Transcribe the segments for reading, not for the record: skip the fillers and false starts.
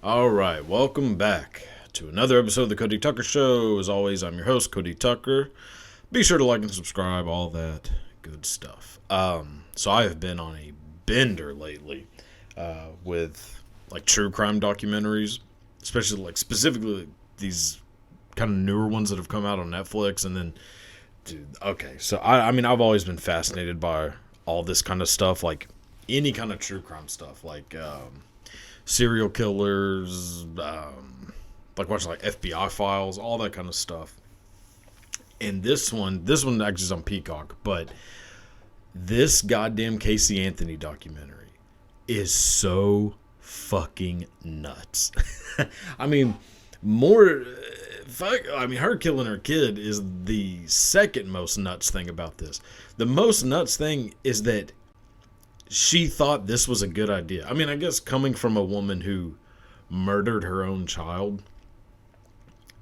All right, welcome back to another episode of the Cody Tucker Show. As always, I'm your host, Cody Tucker. Be sure to like and subscribe, all that good stuff. So I have been on a bender lately with like true crime documentaries, especially like specifically these kind of newer ones that have come out on Netflix. And then, dude, okay, so I mean, I've always been fascinated by all this kind of stuff, like any kind of true crime stuff, like serial killers, like watching like FBI files, all that kind of stuff. And this one actually is on Peacock, but this goddamn Casey Anthony documentary is so fucking nuts. I mean, her killing her kid is the second most nuts thing about this. The most nuts thing is that she thought this was a good idea. I mean, I guess coming from a woman who murdered her own child,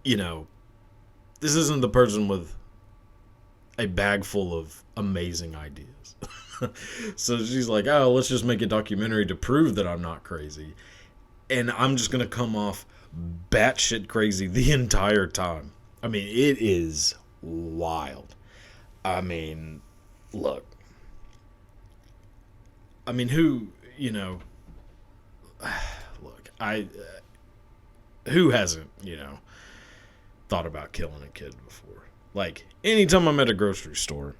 this isn't the person with a bag full of amazing ideas. So she's like, oh, let's just make a documentary to prove that I'm not crazy. And I'm just going to come off batshit crazy the entire time. I mean, it is wild. I mean, look. I mean, who hasn't, thought about killing a kid before? Like, anytime I'm at a grocery store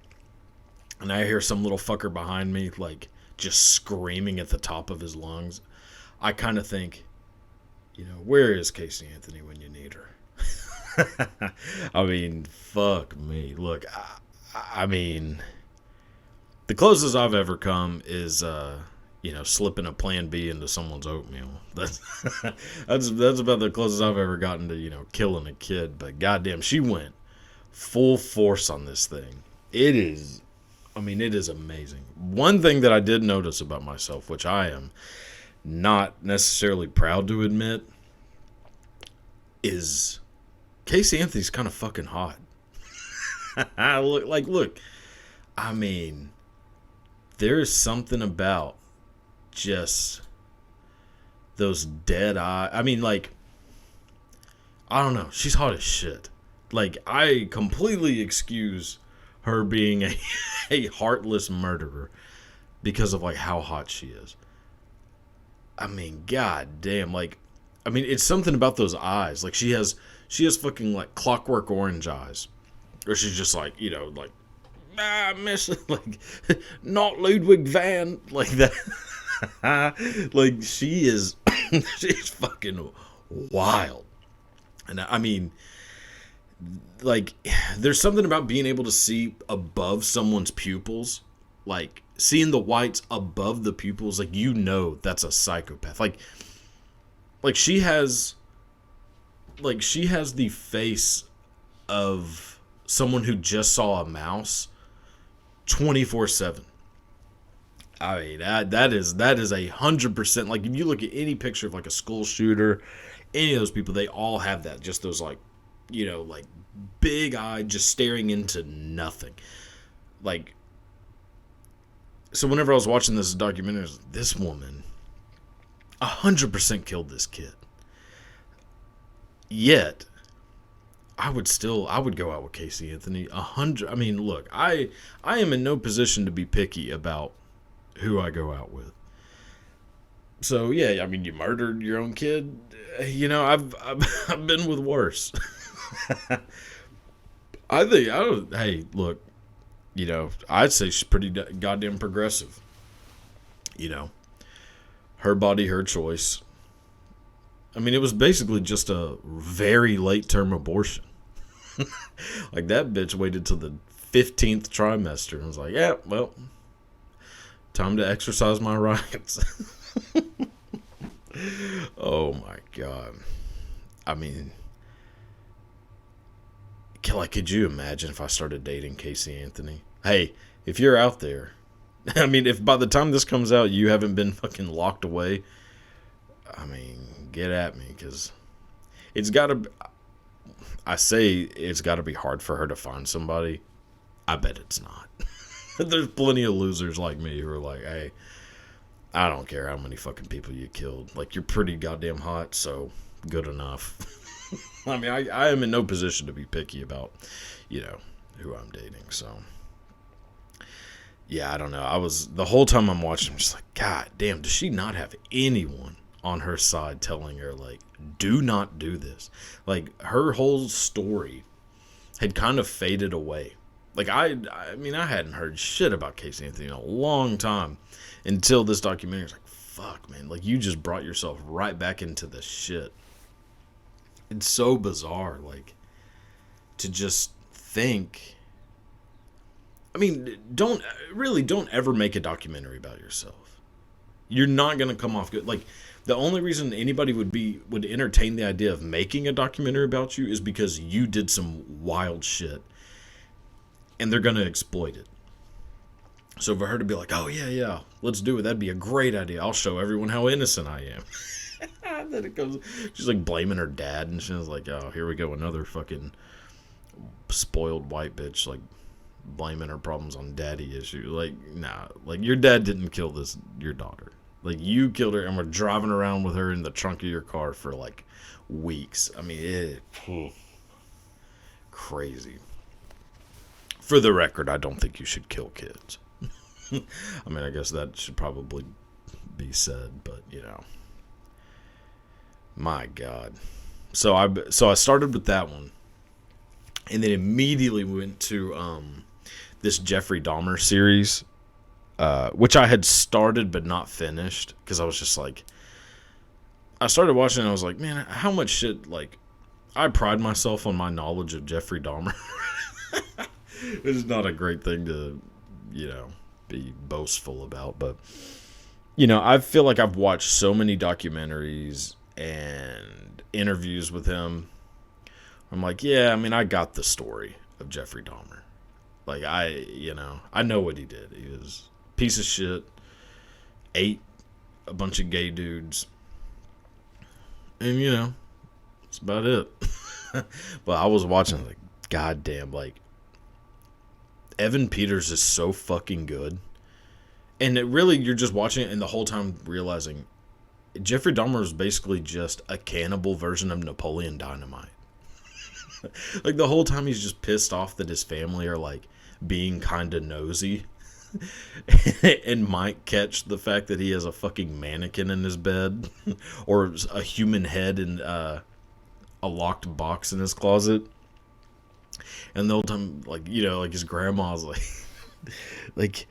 and I hear some little fucker behind me, like, just screaming at the top of his lungs, I kind of think, where is Casey Anthony when you need her? I mean, fuck me. Look, I mean, the closest I've ever come is, slipping a Plan B into someone's oatmeal. That's about the closest I've ever gotten to, killing a kid. But goddamn, she went full force on this thing. It is amazing. One thing that I did notice about myself, which I am not necessarily proud to admit, is Casey Anthony's kind of fucking hot. Look, I mean, there's something about just those dead eyes. I mean, like, I don't know. She's hot as shit. Like, I completely excuse her being a heartless murderer because of, like, how hot she is. I mean, god damn. Like, I mean, it's something about those eyes. Like, she has fucking, like, Clockwork Orange eyes. Or she's just like, like, miss, like, not Ludwig van, like that. Like, she's fucking wild. And I mean, like, there's something about being able to see above someone's pupils, like seeing the whites above the pupils, like, that's a psychopath. Like she has the face of someone who just saw a mouse 24/7. I mean, that is 100%. Like, if you look at any picture of like a school shooter, any of those people, they all have that. Just those, like, like big eyed, just staring into nothing. Like, so whenever I was watching this documentary, this woman 100% killed this kid. Yet, I would go out with Casey Anthony 100. I mean, look, I am in no position to be picky about who I go out with. So yeah, I mean, you murdered your own kid. I've been with worse. Hey, look, I'd say she's pretty goddamn progressive. Her body, her choice. I mean, it was basically just a very late term abortion. Like, that bitch waited till the 15th trimester and was like, yeah, well, time to exercise my rights. Oh my god. I mean, could you imagine if I started dating Casey Anthony? Hey, if you're out there, I mean, if by the time this comes out you haven't been fucking locked away, I mean, get at me, because it's got to, I say it's got to be hard for her to find somebody. I bet it's not. There's plenty of losers like me who are like, hey, I don't care how many fucking people you killed. Like, you're pretty goddamn hot, so good enough. I mean, I am in no position to be picky about, who I'm dating, so. Yeah, I don't know. The whole time I'm watching, I'm just like, God damn, does she not have anyone on her side telling her, like, do not do this? Like, her whole story had kind of faded away. Like, I mean, I hadn't heard shit about Casey Anthony in a long time until this documentary. It's like, fuck, man. Like, you just brought yourself right back into the shit. It's so bizarre, like, to just think. I mean, don't ever make a documentary about yourself. You're not going to come off good. Like, the only reason anybody would entertain the idea of making a documentary about you is because you did some wild shit. And they're going to exploit it. So for her to be like, oh, yeah, let's do it. That'd be a great idea. I'll show everyone how innocent I am. Then it goes, she's like blaming her dad. And she's like, oh, here we go. Another fucking spoiled white bitch. Like, blaming her problems on daddy issues. Like, nah. Like, your dad didn't kill your daughter. Like, you killed her and were driving around with her in the trunk of your car for, like, weeks. I mean, crazy. For the record, I don't think you should kill kids. I mean, I guess that should probably be said, but, my God. So I started with that one, and then immediately went to this Jeffrey Dahmer series, which I had started but not finished, because I was just like, I started watching and I was like, man, how much shit, like, I pride myself on my knowledge of Jeffrey Dahmer. It's not a great thing to, be boastful about. But, I feel like I've watched so many documentaries and interviews with him. I'm like, yeah, I mean, I got the story of Jeffrey Dahmer. Like, I know what he did. He was a piece of shit, ate a bunch of gay dudes. And, that's about it. But I was watching, like, goddamn, like, Evan Peters is so fucking good. And it really, you're just watching it and the whole time realizing Jeffrey Dahmer is basically just a cannibal version of Napoleon Dynamite. Like, the whole time he's just pissed off that his family are, like, being kind of nosy. And might catch the fact that he has a fucking mannequin in his bed. Or a human head in a locked box in his closet. And the whole time, like, like his grandma's like,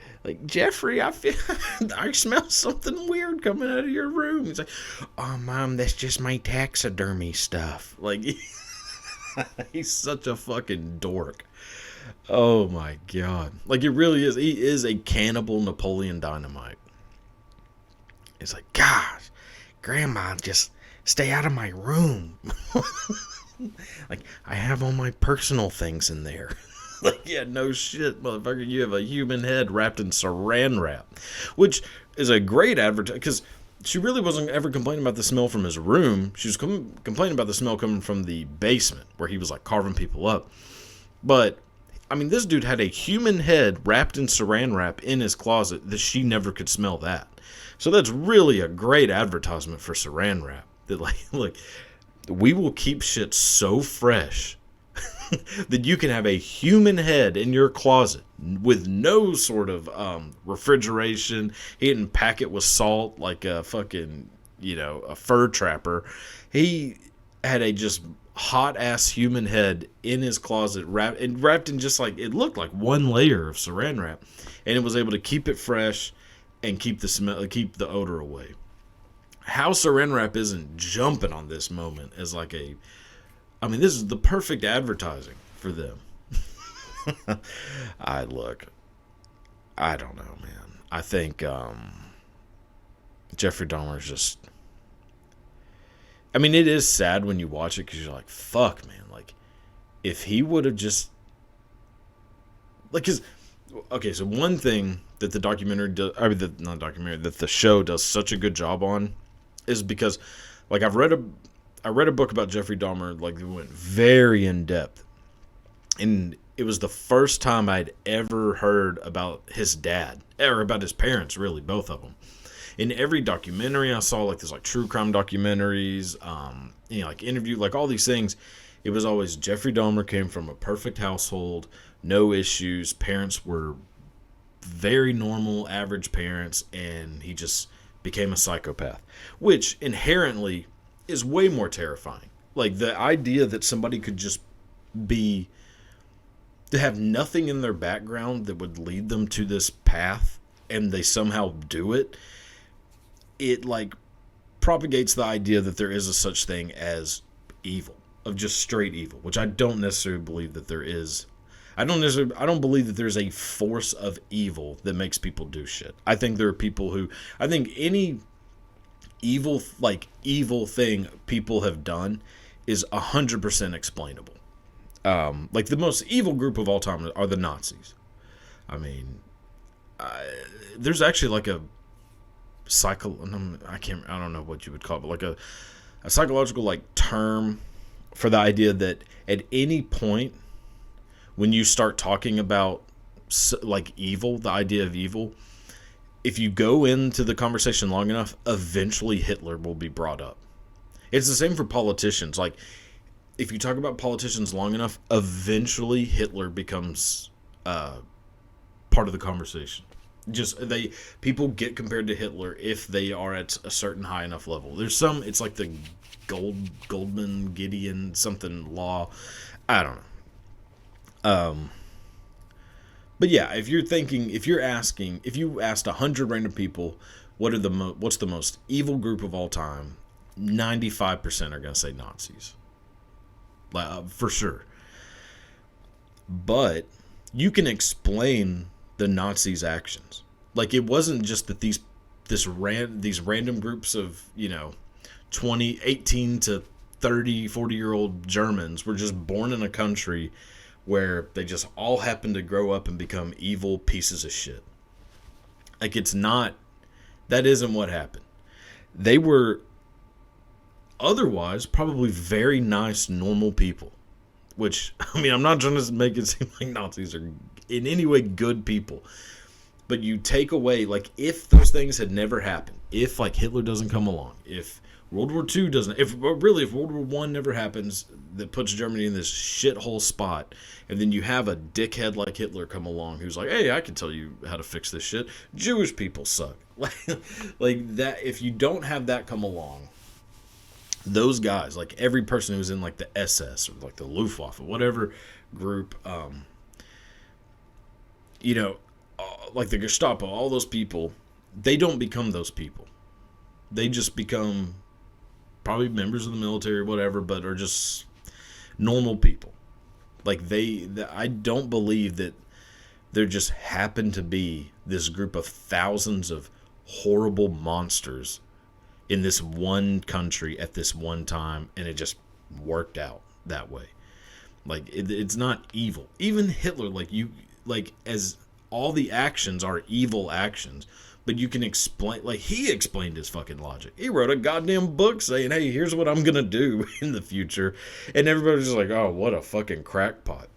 Jeffrey, I smell something weird coming out of your room. He's like, oh, Mom, that's just my taxidermy stuff. Like, he's such a fucking dork. Oh, my God. Like, it really is. He is a cannibal Napoleon Dynamite. It's like, gosh, Grandma, just stay out of my room. Like, I have all my personal things in there. Like, yeah, no shit, motherfucker. You have a human head wrapped in saran wrap. Which is a great advertisement, because she really wasn't ever complaining about the smell from his room. She was complaining about the smell coming from the basement, where he was, like, carving people up. But, I mean, this dude had a human head wrapped in saran wrap in his closet that she never could smell that. So that's really a great advertisement for saran wrap. That, like, look, we will keep shit so fresh that you can have a human head in your closet with no sort of refrigeration. He didn't pack it with salt like a fucking, a fur trapper. He had a just hot ass human head in his closet wrapped in just like, it looked like one layer of saran wrap, and it was able to keep it fresh and keep the smell, keep the odor away. How saran wrap isn't jumping on this moment as like this is the perfect advertising for them. I don't know, man. I think Jeffrey Dahmer is just, I mean, it is sad when you watch it because you're like, fuck, man. Like, if he would have just, like, because, okay, so one thing that the documentary does, that the show does such a good job on is because, like, I read a book about Jeffrey Dahmer, like, it went very in depth, and it was the first time I'd ever heard about his dad, or about his parents, really, both of them. in every documentary I saw, like there's like true crime documentaries, like interview, like all these things, it was always Jeffrey Dahmer came from a perfect household, no issues, parents were very normal, average parents, and he just became a psychopath, which inherently is way more terrifying. Like the idea that somebody could just be, to have nothing in their background that would lead them to this path, and they somehow do it, it like propagates the idea that there is a such thing as evil, of just straight evil, which I don't necessarily believe that there is. I don't believe that there's a force of evil that makes people do shit. I think there are people who, I think any evil thing people have done is 100% explainable. Like the most evil group of all time are the Nazis. I mean, there's actually like a I don't know what you would call it, but like a psychological like term for the idea that at any point when you start talking about like evil, the idea of evil, if you go into the conversation long enough, eventually Hitler will be brought up. It's the same for politicians. Like, if you talk about politicians long enough, eventually Hitler becomes part of the conversation. People get compared to Hitler if they are at a certain high enough level. There's some, it's like the Goldman, Gideon, something law. I don't know. But yeah, if you asked 100 random people, what's the most evil group of all time, 95% are going to say Nazis. For sure. But you can explain the Nazis' actions. Like, it wasn't just that these random groups of, 18 to 30, 40-year-old Germans were just born in a country where they just all happened to grow up and become evil pieces of shit. Like, that isn't what happened. They were otherwise probably very nice, normal people. Which, I mean, I'm not trying to make it seem like Nazis are in any way good people. But you take away, like, if those things had never happened, if, like, Hitler doesn't come along, if World War II doesn't, if World War I never happens, that puts Germany in this shithole spot, and then you have a dickhead like Hitler come along who's like, hey, I can tell you how to fix this shit. Jewish people suck. Like that, if you don't have that come along, those guys, like every person who was in like the SS or like the Luftwaffe, whatever group, like the Gestapo, all those people, they don't become those people. They just become probably members of the military or whatever, but are just normal people. Like I don't believe that there just happened to be this group of thousands of horrible monsters in this one country at this one time, and it just worked out that way. Like it's not evil. Even Hitler, as all the actions are evil actions, but you can explain, like he explained his fucking logic. He wrote a goddamn book saying, hey, here's what I'm gonna do in the future, and everybody's just like, oh, what a fucking crackpot.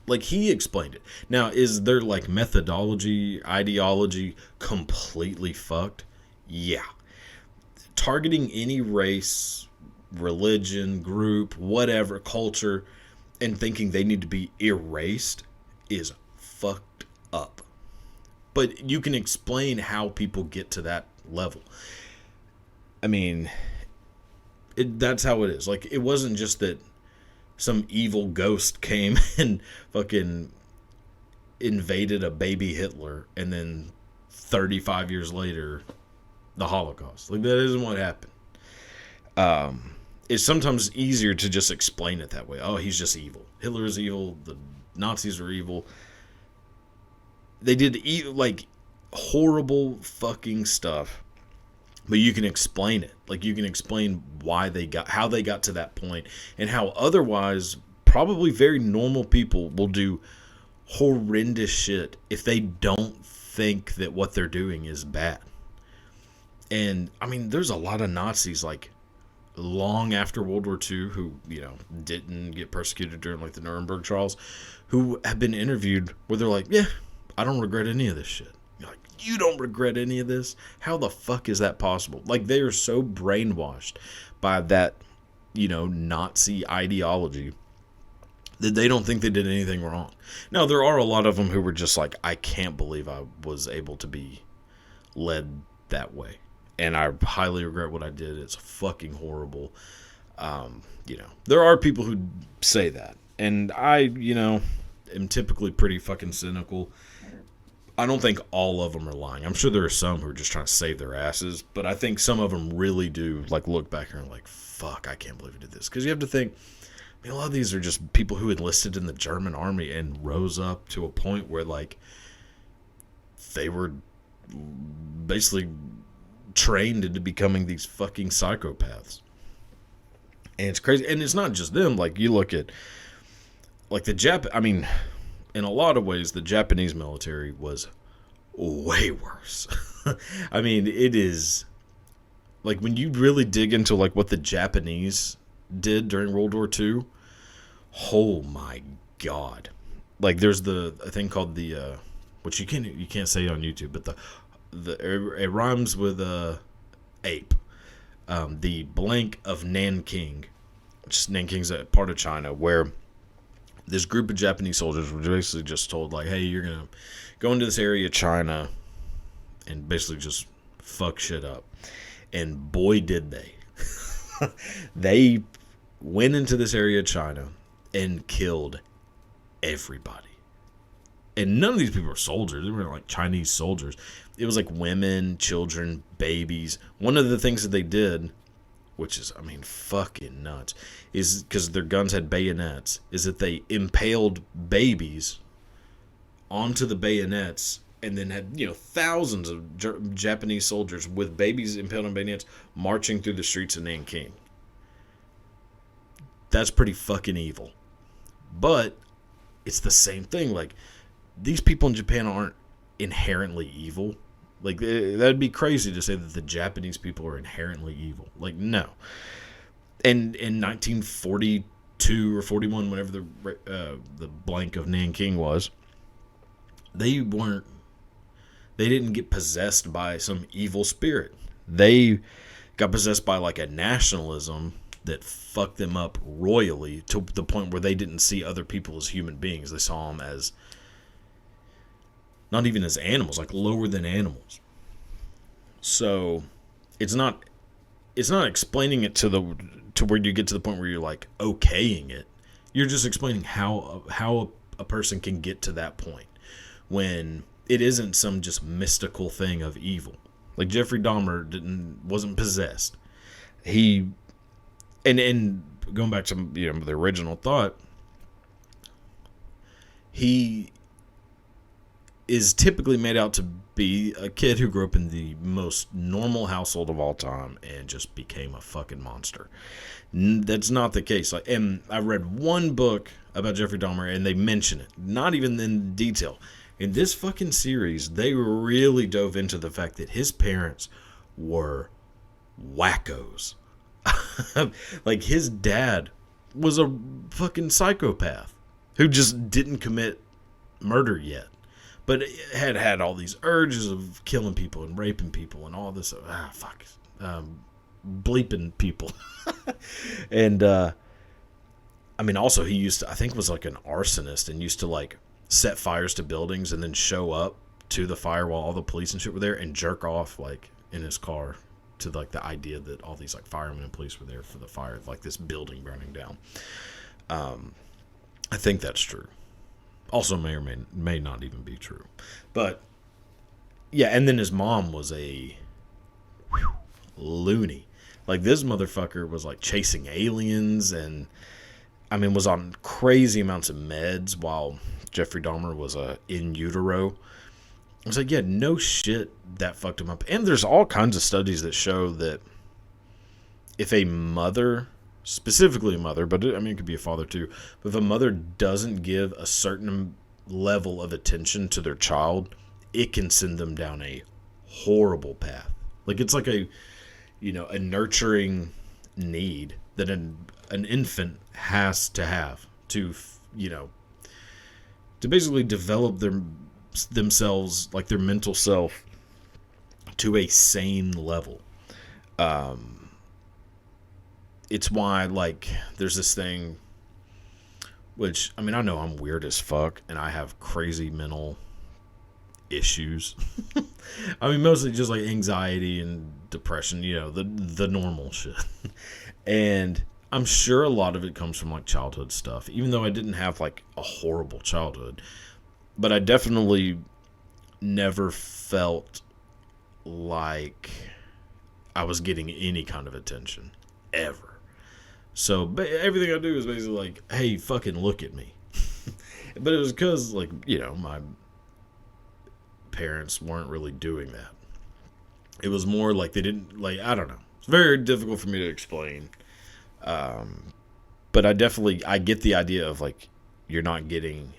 Like, he explained it. Now, is their, like, methodology, ideology completely fucked? Yeah. Targeting any race, religion, group, whatever, culture, and thinking they need to be erased is fucked up. But you can explain how people get to that level. I mean, that's how it is. Like, it wasn't just that some evil ghost came and fucking invaded a baby Hitler, and then 35 years later, the Holocaust. Like, that isn't what happened. It's sometimes easier to just explain it that way. Oh, he's just evil. Hitler is evil. The Nazis were evil. They did horrible fucking stuff. But you can explain it. Like, you can explain how they got to that point, and how otherwise probably very normal people will do horrendous shit if they don't think that what they're doing is bad. And I mean, there's a lot of Nazis like long after World War II who, didn't get persecuted during like the Nuremberg trials, who have been interviewed where they're like, yeah, I don't regret any of this shit. You're like, You don't regret any of this? How the fuck is that possible? Like, they are so brainwashed by that, Nazi ideology that they don't think they did anything wrong. Now, there are a lot of them who were just like, I can't believe I was able to be led that way. And I highly regret what I did. It's fucking horrible. There are people who say that. And I, am typically pretty fucking cynical. I don't think all of them are lying. I'm sure there are some who are just trying to save their asses. But I think some of them really do, like, look back and are like, fuck, I can't believe I did this. Because you have to think, a lot of these are just people who enlisted in the German army and rose up to a point where, like, they were basically trained into becoming these fucking psychopaths. And it's crazy. And it's not just them. Like, you look at, like, in a lot of ways, the Japanese military was way worse. It is, like, when you really dig into, like, what the Japanese did during World War II, oh my god. Like, there's a thing called the, which you can't say on YouTube, but it rhymes with ape. The blank of Nanking, which is Nanking's a part of China, where this group of Japanese soldiers were basically just told, like, hey, you're going to go into this area of China and basically just fuck shit up. And boy, did they. They went into this area of China and killed everybody. And none of these people were soldiers. They were like Chinese soldiers. It was like women, children, babies. One of the things that they did, which is, fucking nuts, is because their guns had bayonets, is that they impaled babies onto the bayonets and then had, thousands of Japanese soldiers with babies impaled on bayonets marching through the streets of Nanking. That's pretty fucking evil. But it's the same thing. Like, these people in Japan aren't inherently evil. Like, that'd be crazy to say that the Japanese people are inherently evil. Like, no. And in 1942 or 41, whenever the blank of Nanking was, they didn't get possessed by some evil spirit. They got possessed by, like, a nationalism that fucked them up royally to the point where they didn't see other people as human beings. They saw them as, not even as animals, like lower than animals. So it's not explaining it to where you get to the point where you're like okaying it. You're just explaining how a person can get to that point when it isn't some just mystical thing of evil. Like, Jeffrey Dahmer wasn't possessed. He and going back to the original thought, he is typically made out to be a kid who grew up in the most normal household of all time and just became a fucking monster. That's not the case. Like, and I read one book about Jeffrey Dahmer and they mention it, not even in detail. In this fucking series, they really dove into the fact that his parents were wackos. Like, his dad was a fucking psychopath who just didn't commit murder yet, but had all these urges of killing people and raping people and all this. Bleeping people. And also he used to, I think, was like an arsonist and used to, like, set fires to buildings and then show up to the fire while all the police and shit were there and jerk off, like, in his car to, like, the idea that all these, like, firemen and police were there for the fire, like this building burning down. I think that's true. Also may or may not even be true. But yeah, and then his mom was a loony. Like, this motherfucker was, like, chasing aliens and was on crazy amounts of meds while Jeffrey Dahmer was in utero. I was like, yeah, no shit, that fucked him up. And there's all kinds of studies that show that if a mother, specifically a mother, but it could be a father too, but if a mother doesn't give a certain level of attention to their child, it can send them down a horrible path. Like, it's like a nurturing need that an infant has to have to basically develop themselves, like their mental self, to a sane level. It's why, like, there's this thing, which, I mean, I know I'm weird as fuck, and I have crazy mental issues. I mean, mostly just like anxiety and depression, the normal shit. And I'm sure a lot of it comes from like childhood stuff, even though I didn't have like a horrible childhood. But I definitely never felt like I was getting any kind of attention ever. So everything I do is basically like, hey, fucking look at me. But it was because, like, my parents weren't really doing that. It was more like they didn't, like, I don't know. It's very difficult for me to explain. But I get the idea of, like, you're not getting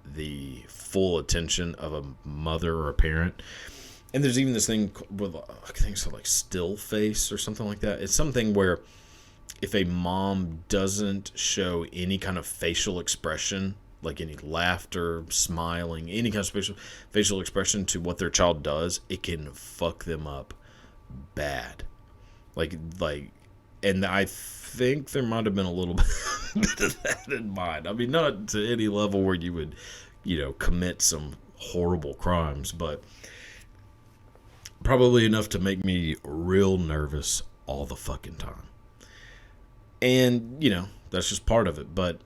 the full attention of a mother or a parent. And there's even this thing with, I think it's called, like, still face or something like that. It's something where if a mom doesn't show any kind of facial expression, like any laughter, smiling, any kind of facial expression to what their child does, it can fuck them up bad. Like, and I think there might have been a little bit of that in mind. I mean, not to any level where you would, commit some horrible crimes, but probably enough to make me real nervous all the fucking time. And, that's just part of it. But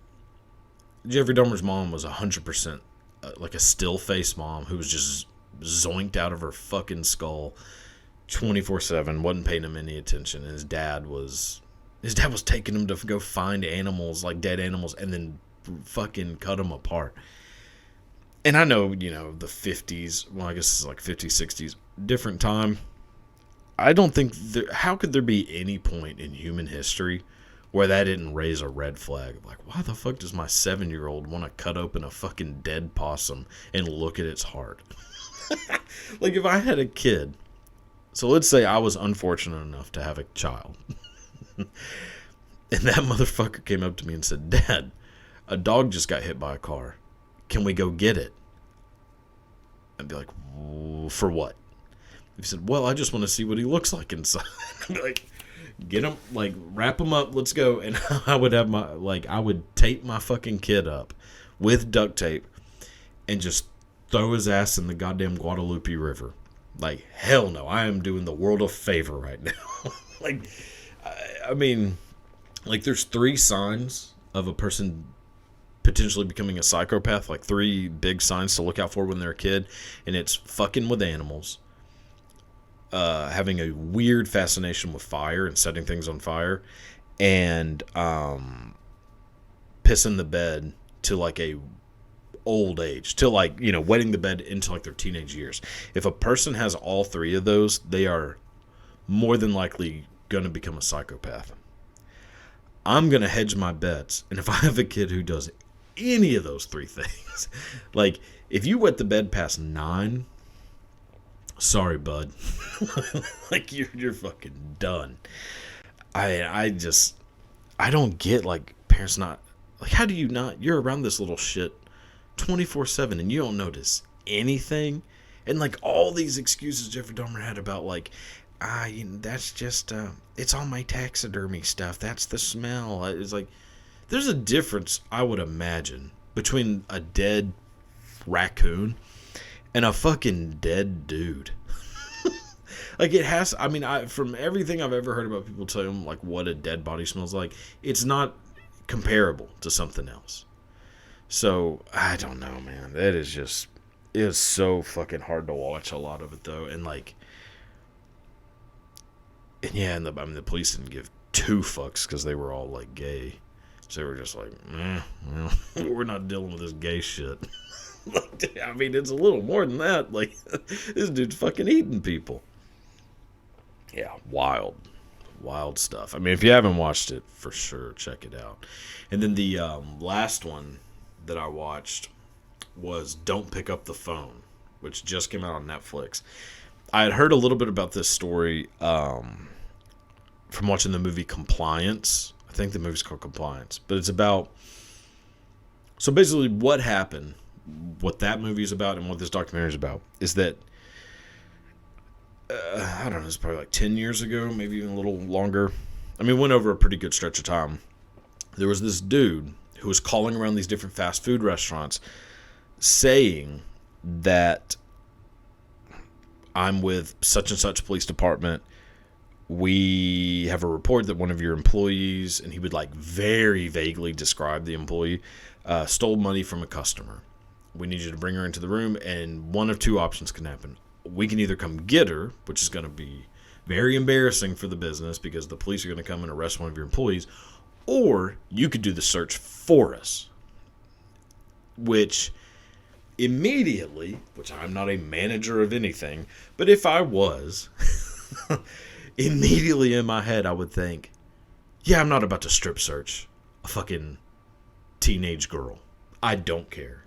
Jeffrey Dahmer's mom was 100% like a still-face mom who was just zoinked out of her fucking skull 24/7, wasn't paying him any attention. And his dad was taking him to go find animals, like dead animals, and then fucking cut them apart. And I know, the 50s, well, I guess it's like 50s, 60s, different time. I don't think, how could there be any point in human history where that didn't raise a red flag? Like, why the fuck does my 7-year-old want to cut open a fucking dead possum and look at its heart? Like, if I had a kid, so let's say I was unfortunate enough to have a child, and that motherfucker came up to me and said, Dad, a dog just got hit by a car. Can we go get it? I'd be like, for what? He said, well, I just want to see what he looks like inside. I'd be like, get him, like, wrap him up, let's go. And I would have I would tape my fucking kid up with duct tape and just throw his ass in the goddamn Guadalupe River. Like, hell no, I am doing the world a favor right now. Like, I mean, like, there's 3 signs of a person potentially becoming a psychopath, like 3 big signs to look out for when they're a kid. And it's fucking with animals, having a weird fascination with fire and setting things on fire, and pissing the bed to like a old age, to like, wetting the bed into like their teenage years. If a person has all 3 of those, they are more than likely going to become a psychopath. I'm going to hedge my bets, and if I have a kid who does any of those 3 things, like, if you wet the bed past 9, sorry, bud. Like, you're fucking done. I don't get, like, parents not, like, how do you not, you're around this little shit 24/7 and you don't notice anything? And, like, all these excuses Jeffrey Dahmer had about, like, that's just, it's all my taxidermy stuff, that's the smell. It's like, there's a difference, I would imagine, between a dead raccoon and a fucking dead dude. Like, it has, I mean, from everything I've ever heard about people telling them, like, what a dead body smells like, it's not comparable to something else. So, I don't know, man. That is just, it is so fucking hard to watch a lot of it, though. And, like, and yeah, and the police didn't give 2 fucks because they were all, like, gay. So they were just like, well, we're not dealing with this gay shit. I mean, it's a little more than that. Like, this dude's fucking eating people. Yeah, wild stuff. I mean, if you haven't watched it, for sure, check it out. And then the last one that I watched was Don't Pick Up the Phone, which just came out on Netflix. I had heard a little bit about this story from watching the movie Compliance. I think the movie's called Compliance. But it's about, so basically what happened what that movie is about and what this documentary is about is that, I don't know, it's probably like 10 years ago, maybe even a little longer. I mean, went over a pretty good stretch of time. There was this dude who was calling around these different fast food restaurants saying that I'm with such and such police department. We have a report that one of your employees, and he would like very vaguely describe the employee, stole money from a customer. We need you to bring her into the room, and one of two options can happen. We can either come get her, which is going to be very embarrassing for the business because the police are going to come and arrest one of your employees, or you could do the search for us. Which immediately, which I'm not a manager of anything, but if I was, immediately in my head I would think, yeah, I'm not about to strip search a fucking teenage girl. I don't care.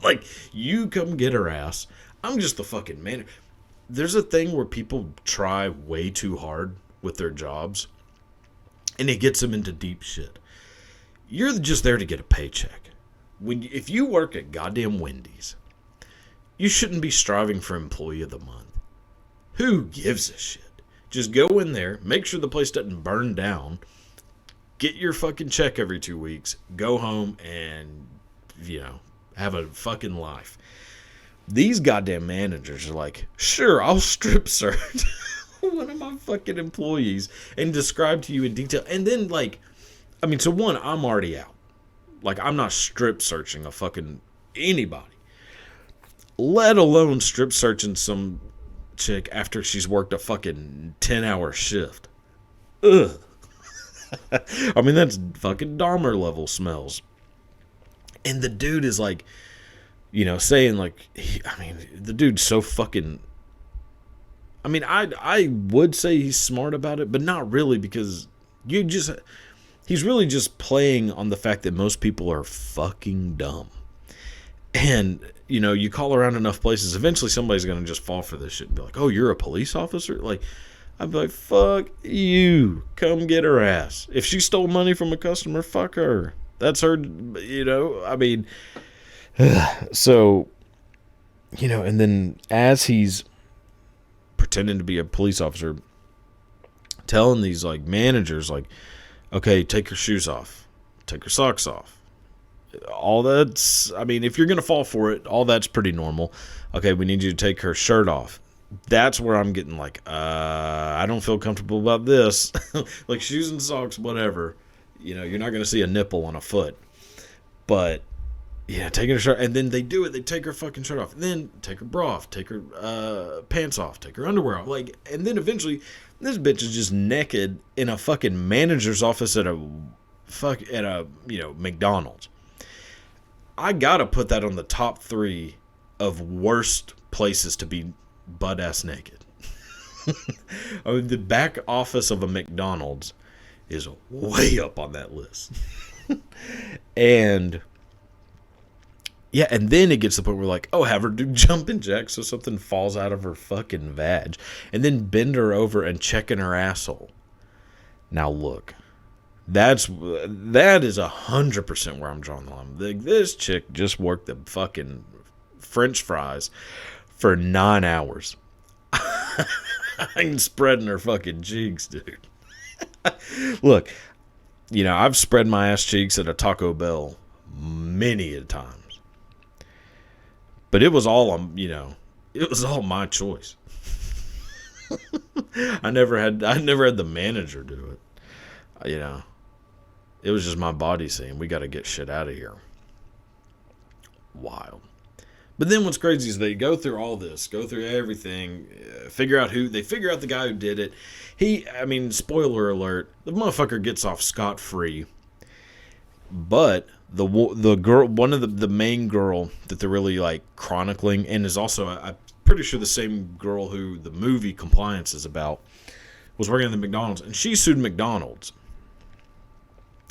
Like, you come get her ass. I'm just the fucking manager. There's a thing where people try way too hard with their jobs, and it gets them into deep shit. You're just there to get a paycheck. If you work at goddamn Wendy's, you shouldn't be striving for Employee of the Month. Who gives a shit? Just go in there, make sure the place doesn't burn down, get your fucking check every 2 weeks, go home, and, have a fucking life. These goddamn managers are like, sure, I'll strip search one of my fucking employees and describe to you in detail. And then, so one, I'm already out. Like, I'm not strip searching a fucking anybody. Let alone strip searching some chick after she's worked a fucking 10-hour shift. Ugh. I mean, that's fucking Dahmer level smells. And the dude is like, saying the dude's so fucking, I would say he's smart about it, but not really, because he's really just playing on the fact that most people are fucking dumb. And, you call around enough places, eventually somebody's going to just fall for this shit and be like, oh, you're a police officer? Like, I'd be like, fuck you. Come get her ass. If she stole money from a customer, fuck her. That's her, So, and then as he's pretending to be a police officer, telling these, managers, okay, take your shoes off. Take your socks off. All that's, if you're going to fall for it, all that's pretty normal. Okay, we need you to take her shirt off. That's where I'm getting I don't feel comfortable about this. Like, shoes and socks, whatever. You're not going to see a nipple on a foot. But, yeah, taking her shirt. And then they do it. They take her fucking shirt off. And then take her bra off. Take her pants off. Take her underwear off. And then eventually, this bitch is just naked in a fucking manager's office at a McDonald's. I got to put that on the top 3 of worst places to be butt-ass naked. The back office of a McDonald's is way up on that list. And then it gets to the point where have her do jumping jacks so something falls out of her fucking vag, and then bend her over and check in her asshole. Now look, that is 100% where I'm drawing the line. This chick just worked the fucking French fries for 9 hours. I'm spreading her fucking cheeks, dude. Look, I've spread my ass cheeks at a Taco Bell many a times. But it was all, it was all my choice. I never had the manager do it. It was just my body saying, we got to get shit out of here. Wild. But then what's crazy is they go through all this, go through everything, figure out the guy who did it. Spoiler alert, the motherfucker gets off scot-free. But the girl, one of the main girl that they're really chronicling, and is also, I'm pretty sure the same girl who the movie Compliance is about, was working at the McDonald's, and she sued McDonald's,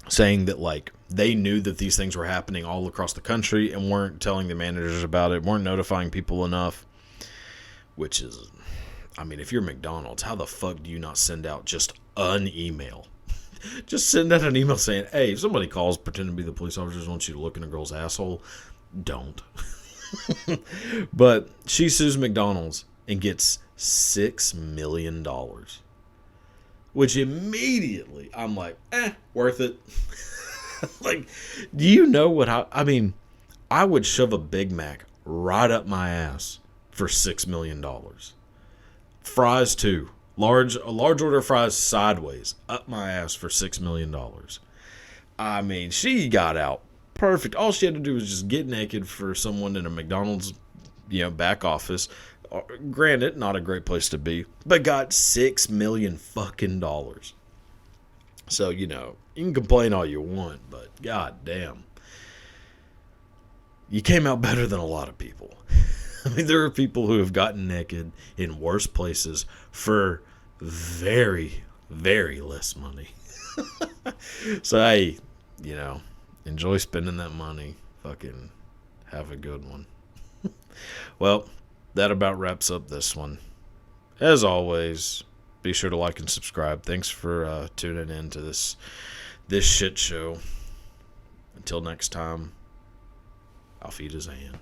saying that they knew that these things were happening all across the country and weren't telling the managers about it, weren't notifying people enough. Which is, if you're McDonald's, how the fuck do you not send out just an email? Just send out an email saying, hey, if somebody calls pretending to be the police officers, wants you to look in a girl's asshole, don't. But she sues McDonald's and gets $6 million. Which immediately I'm like, worth it. Like, do you know what I mean, I would shove a Big Mac right up my ass for $6 million. Fries too. A large order of fries sideways up my ass for $6 million. I mean, she got out perfect. All she had to do was just get naked for someone in a McDonald's, back office. Granted, not a great place to be, but got $6 million fucking dollars. So, you can complain all you want, but god damn. You came out better than a lot of people. I mean, there are people who have gotten naked in worse places for very, very less money. So, hey, enjoy spending that money. Fucking have a good one. Well, that about wraps up this one. As always, be sure to like and subscribe. Thanks for tuning in to this shit show. Until next time, auf Wiedersehen.